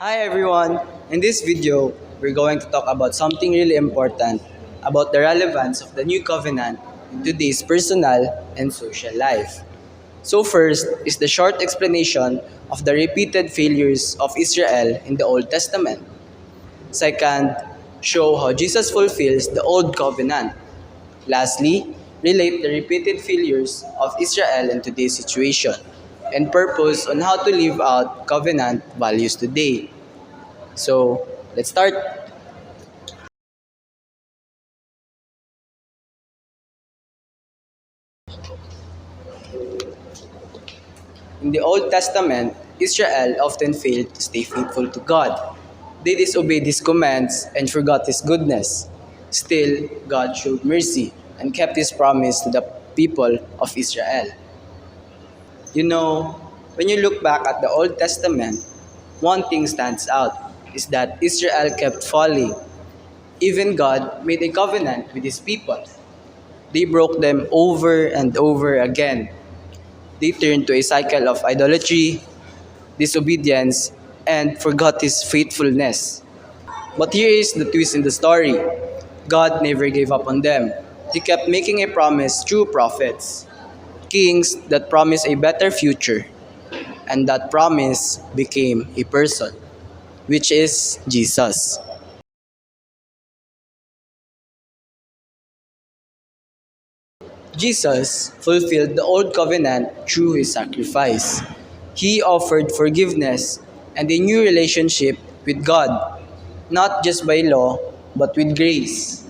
Hi everyone! In this video, we're going to talk about something really important about the relevance of the new covenant in today's personal and social life. So first is the short explanation of the repeated failures of Israel in the Old Testament. Second, show how Jesus fulfills the Old Covenant. Lastly, relate the repeated failures of Israel in today's situation and purpose on how to live out covenant values today. So, let's start. In the Old Testament, Israel often failed to stay faithful to God. They disobeyed His commands and forgot His goodness. Still, God showed mercy and kept His promise to the people of Israel. You know, when you look back at the Old Testament, one thing stands out is that Israel kept falling. Even God made a covenant with His people. They broke them over and over again. They turned to a cycle of idolatry, disobedience, and forgot His faithfulness. But here is the twist in the story: God never gave up on them. He kept making a promise through prophets, kings that promised a better future, and that promise became a person, which is Jesus. Jesus fulfilled the old covenant through His sacrifice. He offered forgiveness and a new relationship with God, not just by law, but with grace.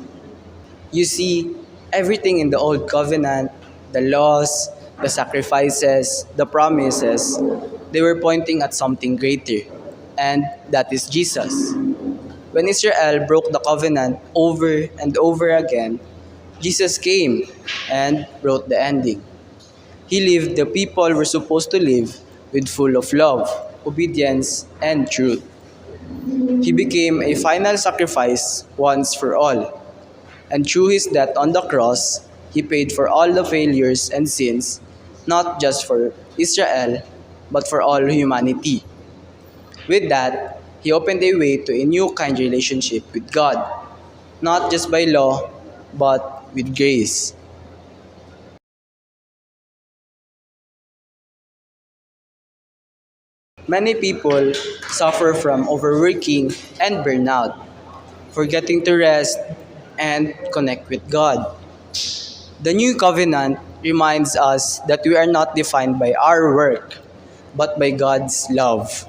You see, everything in the old covenant, the laws, the sacrifices, the promises, they were pointing at something greater, and that is Jesus. When Israel broke the covenant over and over again, Jesus came and wrote the ending. He lived the people were supposed to live with full of love, obedience, and truth. He became a final sacrifice once for all. And through his death on the cross, he paid for all the failures and sins, not just for Israel, but for all humanity. With that, he opened a way to a new kind relationship with God, not just by law, but with grace. Many people suffer from overworking and burnout, forgetting to rest and connect with God. The new covenant reminds us that we are not defined by our work, but by God's love.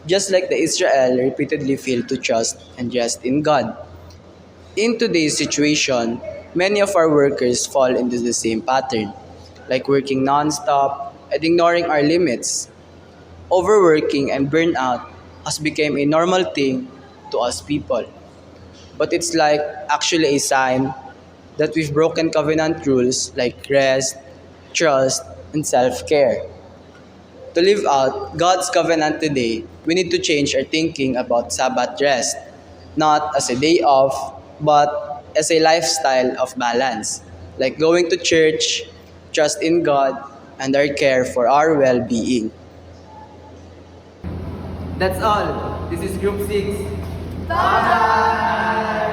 Just like the Israel repeatedly failed to trust and rest in God. In today's situation, many of our workers fall into the same pattern, like working non-stop and ignoring our limits. Overworking and burnout has become a normal thing to us people. But it's like actually a sign that we've broken covenant rules like rest, trust, and self-care. To live out God's covenant today, we need to change our thinking about Sabbath rest, not as a day off, but as a lifestyle of balance, like going to church, trust in God, and our care for our well-being. That's all. This is Group 6. Bye!